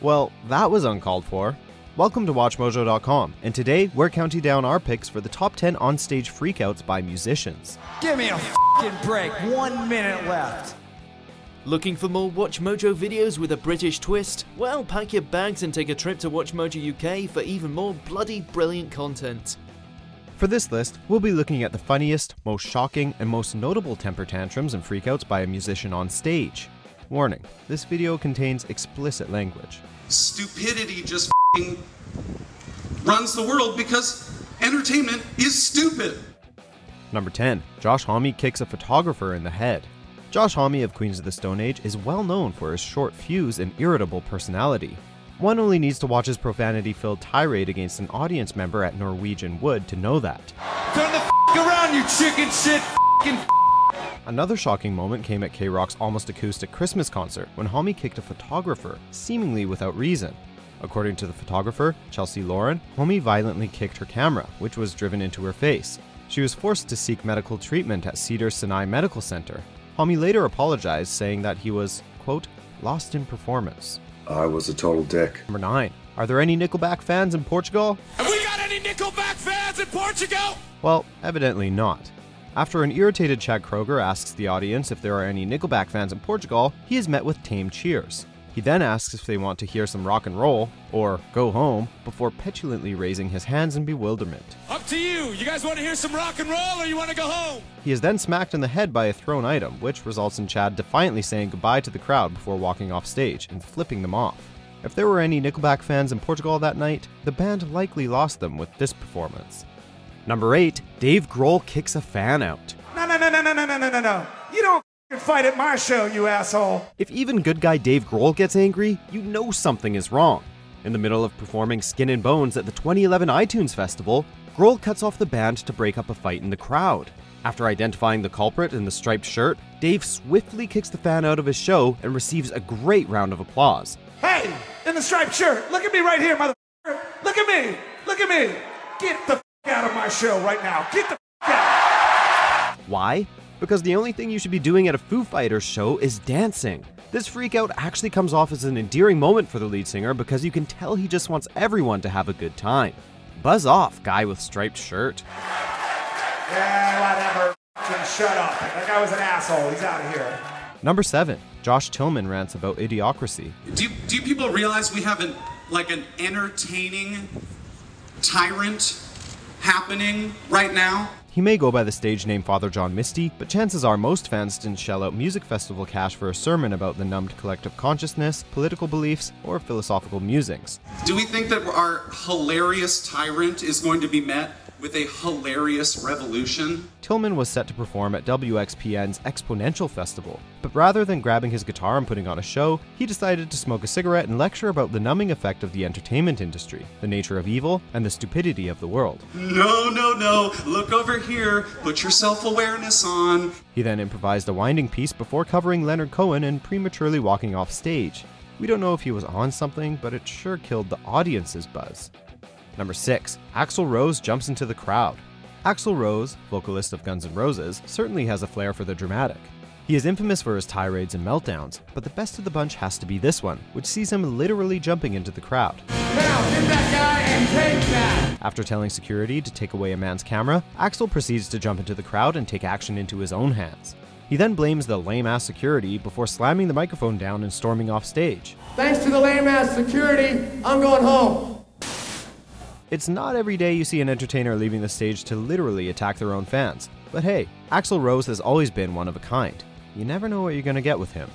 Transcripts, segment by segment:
Well, that was uncalled for. Welcome to WatchMojo.com, and today we're counting down our picks for the top 10 onstage freakouts by musicians. Give me a f***ing break, 1 minute left. Looking for more WatchMojo videos with a British twist? Well, pack your bags and take a trip to WatchMojo UK for even more bloody brilliant content. For this list, we'll be looking at the funniest, most shocking, and most notable temper tantrums and freakouts by a musician on stage. Warning, this video contains explicit language. Stupidity just f***ing runs the world because entertainment is stupid. Number 10. Josh Homme kicks a photographer in the head. Josh Homme of Queens of the Stone Age is well known for his short fuse and irritable personality. One only needs to watch his profanity-filled tirade against an audience member at Norwegian Wood to know that. Turn the f*** around, you chicken shit f***ing Another shocking moment came at K-Rock's Almost Acoustic Christmas concert when Homme kicked a photographer, seemingly without reason. According to the photographer, Chelsea Lauren, Homme violently kicked her camera, which was driven into her face. She was forced to seek medical treatment at Cedars-Sinai Medical Center. Homme later apologized, saying that he was, quote, lost in performance. I was a total dick. Number 9. Are there any Nickelback fans in Portugal? Have we got any Nickelback fans in Portugal? Well, evidently not. After an irritated Chad Kroeger asks the audience if there are any Nickelback fans in Portugal, he is met with tame cheers. He then asks if they want to hear some rock and roll, or go home, before petulantly raising his hands in bewilderment. Up to you. You guys want to hear some rock and roll or you want to go home? He is then smacked in the head by a thrown item, which results in Chad defiantly saying goodbye to the crowd before walking off stage and flipping them off. If there were any Nickelback fans in Portugal that night, the band likely lost them with this performance. Number 8. Dave Grohl kicks a fan out. No. You don't fight at my show, you asshole. If even good guy Dave Grohl gets angry, you know something is wrong. In the middle of performing Skin and Bones at the 2011 iTunes Festival, Grohl cuts off the band to break up a fight in the crowd. After identifying the culprit in the striped shirt, Dave swiftly kicks the fan out of his show and receives a great round of applause. Hey, in the striped shirt, look at me right here, motherfucker. Look at me. Get the out of my show right now. Get the out. Why? Because the only thing you should be doing at a Foo Fighters show is dancing. This freakout actually comes off as an endearing moment for the lead singer because you can tell he just wants everyone to have a good time. Buzz off, guy with striped shirt. Yeah, whatever. Shut up. That guy was an asshole. He's out of here. Number 7. Josh Tillman rants about Idiocracy. Do you people realize we have an entertaining tyrant happening right now? He may go by the stage name Father John Misty, but chances are most fans didn't shell out music festival cash for a sermon about the numbed collective consciousness, political beliefs, or philosophical musings. Do we think that our hilarious tyrant is going to be met with a hilarious revolution? Tillman was set to perform at WXPN's Exponential Festival, but rather than grabbing his guitar and putting on a show, he decided to smoke a cigarette and lecture about the numbing effect of the entertainment industry, the nature of evil, and the stupidity of the world. No, look over here, put your self-awareness on. He then improvised a winding piece before covering Leonard Cohen and prematurely walking off stage. We don't know if he was on something, but it sure killed the audience's buzz. Number 6. Axl Rose jumps into the crowd. Axl Rose, vocalist of Guns N' Roses, certainly has a flair for the dramatic. He is infamous for his tirades and meltdowns, but the best of the bunch has to be this one, which sees him literally jumping into the crowd. Now, get that guy and take that. After telling security to take away a man's camera, Axl proceeds to jump into the crowd and take action into his own hands. He then blames the lame-ass security before slamming the microphone down and storming off stage. Thanks to the lame-ass security, I'm going home. It's not every day you see an entertainer leaving the stage to literally attack their own fans. But hey, Axl Rose has always been one of a kind. You never know what you're gonna get with him.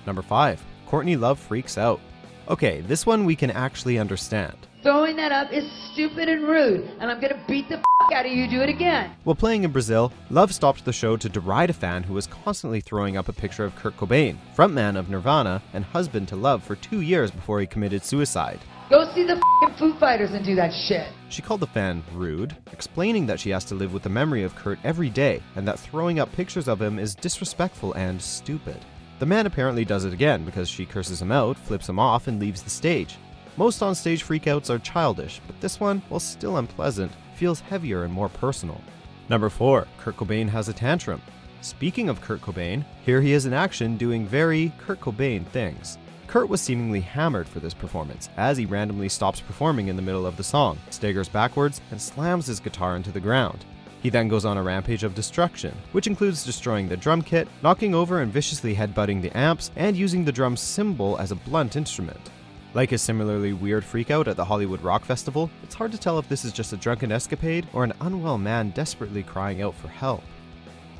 Number 5. Courtney Love freaks out. Okay, this one we can actually understand. Throwing that up is stupid and rude, and I'm gonna beat the f*** out of you, do it again. While playing in Brazil, Love stopped the show to deride a fan who was constantly throwing up a picture of Kurt Cobain, frontman of Nirvana and husband to Love for 2 years before he committed suicide. Go see the f***ing Foo Fighters and do that shit. She called the fan rude, explaining that she has to live with the memory of Kurt every day and that throwing up pictures of him is disrespectful and stupid. The man apparently does it again because she curses him out, flips him off, and leaves the stage. Most on-stage freakouts are childish, but this one, while still unpleasant, feels heavier and more personal. Number 4. Kurt Cobain has a tantrum. Speaking of Kurt Cobain, here he is in action doing very Kurt Cobain things. Kurt was seemingly hammered for this performance, as he randomly stops performing in the middle of the song, staggers backwards, and slams his guitar into the ground. He then goes on a rampage of destruction, which includes destroying the drum kit, knocking over and viciously headbutting the amps, and using the drum cymbal as a blunt instrument. Like his similarly weird freakout at the Hollywood Rock Festival, it's hard to tell if this is just a drunken escapade or an unwell man desperately crying out for help.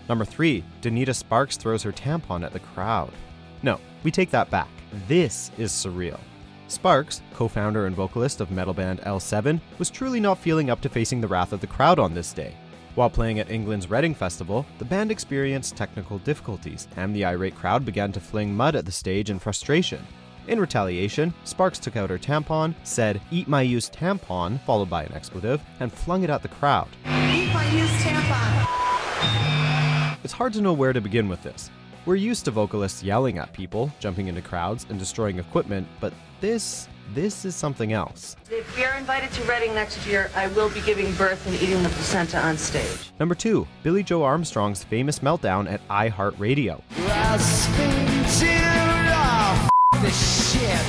Number 3. Donita Sparks throws her tampon at the crowd. No, we take that back. This is surreal. Sparks, co-founder and vocalist of metal band L7, was truly not feeling up to facing the wrath of the crowd on this day. While playing at England's Reading Festival, the band experienced technical difficulties, and the irate crowd began to fling mud at the stage in frustration. In retaliation, Sparks took out her tampon, said, "Eat my used tampon," followed by an expletive, and flung it at the crowd. Eat my used tampon. It's hard to know where to begin with this. We're used to vocalists yelling at people, jumping into crowds, and destroying equipment, but this is something else. If we are invited to Reading next year, I will be giving birth and eating the placenta on stage. Number 2. Billie Joe Armstrong's famous meltdown at iHeartRadio. This shit.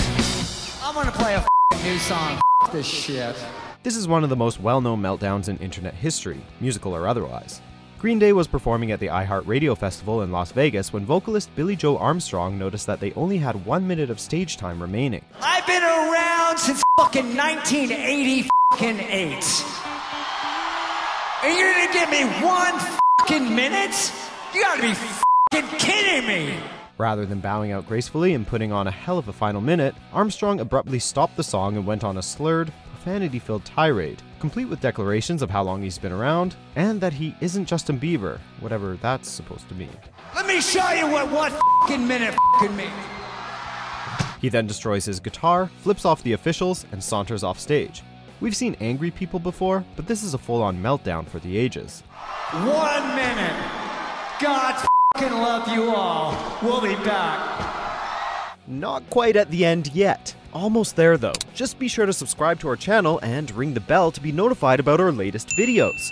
I'm gonna play a new song. This shit. This is one of the most well-known meltdowns in internet history, musical or otherwise. Green Day was performing at the iHeartRadio Festival in Las Vegas when vocalist Billie Joe Armstrong noticed that they only had 1 minute of stage time remaining. I've been around since fucking 1988. And you're gonna give me 1 fucking minute? You gotta be fucking kidding me! Rather than bowing out gracefully and putting on a hell of a final minute, Armstrong abruptly stopped the song and went on a slurred, profanity-filled tirade, complete with declarations of how long he's been around, and that he isn't Justin Bieber, whatever that's supposed to mean. Let me show you what 1 fucking minute fucking means. He then destroys his guitar, flips off the officials, and saunters off stage. We've seen angry people before, but this is a full-on meltdown for the ages. 1 minute. God fucking love you all. We'll be back. Not quite at the end yet. Almost there though. Just be sure to subscribe to our channel and ring the bell to be notified about our latest videos.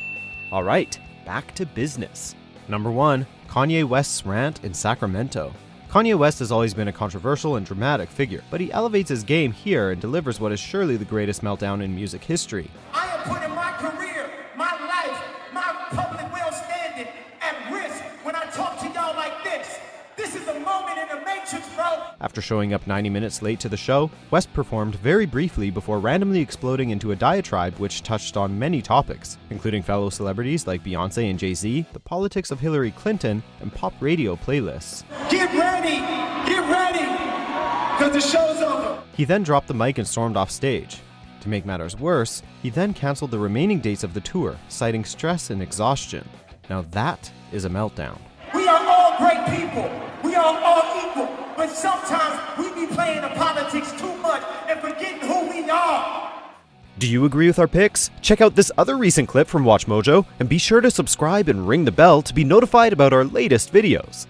Alright, back to business. Number 1. Kanye West's rant in Sacramento. Kanye West has always been a controversial and dramatic figure, but he elevates his game here and delivers what is surely the greatest meltdown in music history. I am putting my career, my life, my public well-standing at risk when I talk to y'all like this. This is a moment in the Matrix, bro. After showing up 90 minutes late to the show, West performed very briefly before randomly exploding into a diatribe which touched on many topics, including fellow celebrities like Beyonce and Jay-Z, the politics of Hillary Clinton, and pop radio playlists. Get ready, because the show's over. He then dropped the mic and stormed off stage. To make matters worse, he then canceled the remaining dates of the tour, citing stress and exhaustion. Now that is a meltdown. We are all great people. We are all equal. But sometimes we be playing the politics too much and forgetting who we are. Do you agree with our picks? Check out this other recent clip from WatchMojo, and be sure to subscribe and ring the bell to be notified about our latest videos.